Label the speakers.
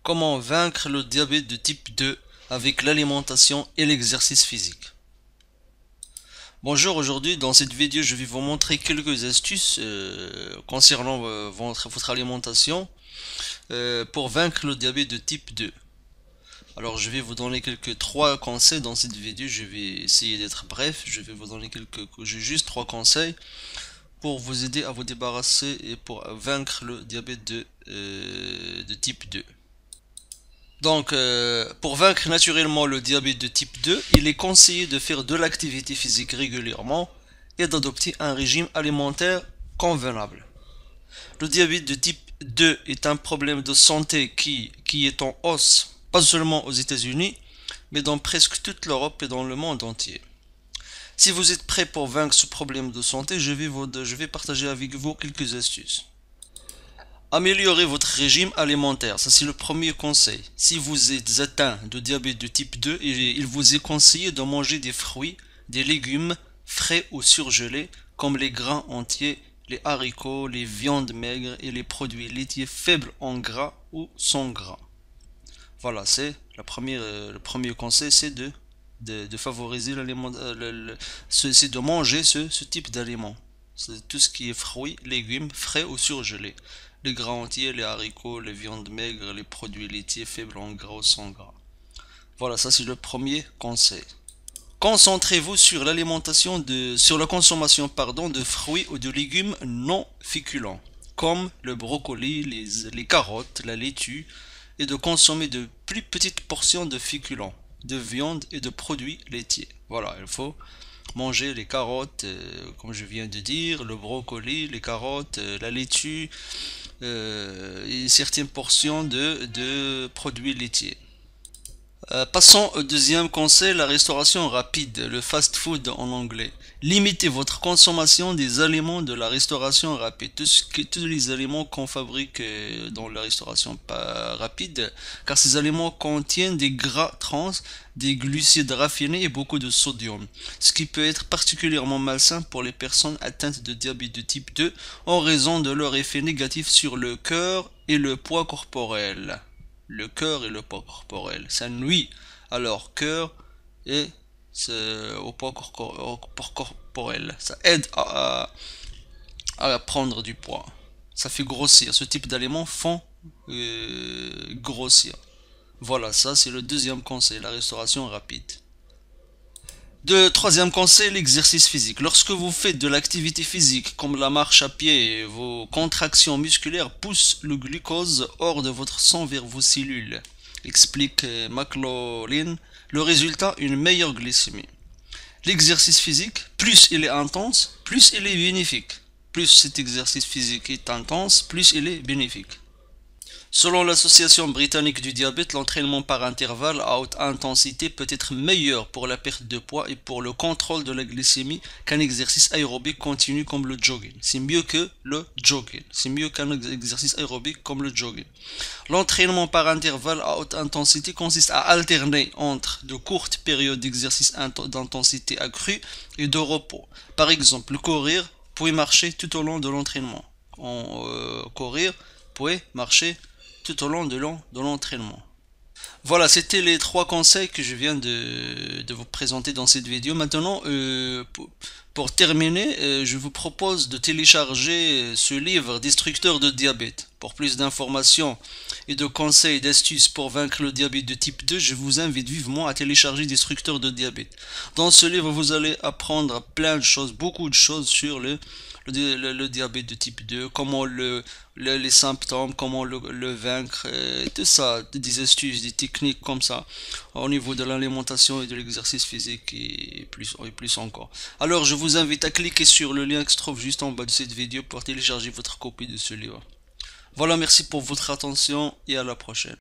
Speaker 1: Comment vaincre le diabète de type 2 avec l'alimentation et l'exercice physique. Bonjour, aujourd'hui dans cette vidéo je vais vous montrer quelques astuces concernant votre alimentation pour vaincre le diabète de type 2. Alors je vais vous donner trois conseils dans cette vidéo, je vais essayer d'être bref, je vais vous donner juste trois conseils pour vous aider à vous débarrasser et pour vaincre le diabète de type 2. Donc, pour vaincre naturellement le diabète de type 2, il est conseillé de faire de l'activité physique régulièrement et d'adopter un régime alimentaire convenable. Le diabète de type 2 est un problème de santé qui est en hausse, pas seulement aux États-Unis, mais dans presque toute l'Europe et dans le monde entier. Si vous êtes prêt pour vaincre ce problème de santé, je vais partager avec vous quelques astuces. Améliorez votre régime alimentaire, ça c'est le premier conseil. Si vous êtes atteint de diabète de type 2, il vous est conseillé de manger des fruits, des légumes frais ou surgelés, comme les grains entiers, les haricots, les viandes maigres et les produits laitiers faibles en gras ou sans gras. Voilà, c'est le premier conseil, c'est de favoriser c'est de manger ce type d'aliments. C'est tout ce qui est fruits, légumes, frais ou surgelés. Les gras entiers, les haricots, les viandes maigres, les produits laitiers faibles en gras ou sans gras. Voilà, ça c'est le premier conseil. Concentrez-vous sur sur la consommation, de fruits ou de légumes non féculents, comme le brocoli, les carottes, la laitue, et de consommer de plus petites portions de féculents, de viande et de produits laitiers. Voilà, il faut manger les carottes, comme je viens de dire, le brocoli, les carottes, la laitue, et certaines portions de produits laitiers. Passons au deuxième conseil, la restauration rapide, le fast food en anglais. Limitez votre consommation des aliments de la restauration rapide, tous les aliments qu'on fabrique dans la restauration rapide, car ces aliments contiennent des gras trans, des glucides raffinés et beaucoup de sodium, ce qui peut être particulièrement malsain pour les personnes atteintes de diabète de type 2 en raison de leur effet négatif sur le cœur et le poids corporel. Le cœur et le poids corporel. Ça nuit à leur cœur et au poids corporel. Ça aide à prendre du poids. Ça fait grossir. Ce type d'aliments font grossir. Voilà, ça c'est le deuxième conseil, la restauration rapide. Troisième conseil, l'exercice physique. Lorsque vous faites de l'activité physique, comme la marche à pied, vos contractions musculaires poussent le glucose hors de votre sang vers vos cellules, explique McLaughlin. Le résultat, une meilleure glycémie. L'exercice physique, plus il est intense, plus il est bénéfique. Plus cet exercice physique est intense, plus il est bénéfique. Selon l'Association britannique du diabète, l'entraînement par intervalle à haute intensité peut être meilleur pour la perte de poids et pour le contrôle de la glycémie qu'un exercice aérobique continu comme le jogging. C'est mieux que le jogging. C'est mieux qu'un exercice aérobique comme le jogging. L'entraînement par intervalle à haute intensité consiste à alterner entre de courtes périodes d'exercice d'intensité accrue et de repos. Par exemple, courir, puis marcher tout au long de l'entraînement. Courir, puis marcher tout au long de l'entraînement. Voilà, c'était les trois conseils que je viens de vous présenter dans cette vidéo. Maintenant, pour terminer, je vous propose de télécharger ce livre Destructeur de diabète. Pour plus d'informations et de conseils, d'astuces pour vaincre le diabète de type 2, je vous invite vivement à télécharger Destructeur de diabète. Dans ce livre, vous allez apprendre plein de choses, beaucoup de choses sur le diabète de type 2, comment les symptômes, comment le vaincre, tout ça, des astuces, des techniques comme ça, au niveau de l'alimentation et de l'exercice physique et plus encore. Alors je vous invite à cliquer sur le lien qui se trouve juste en bas de cette vidéo pour télécharger votre copie de ce livre. Voilà, merci pour votre attention et à la prochaine.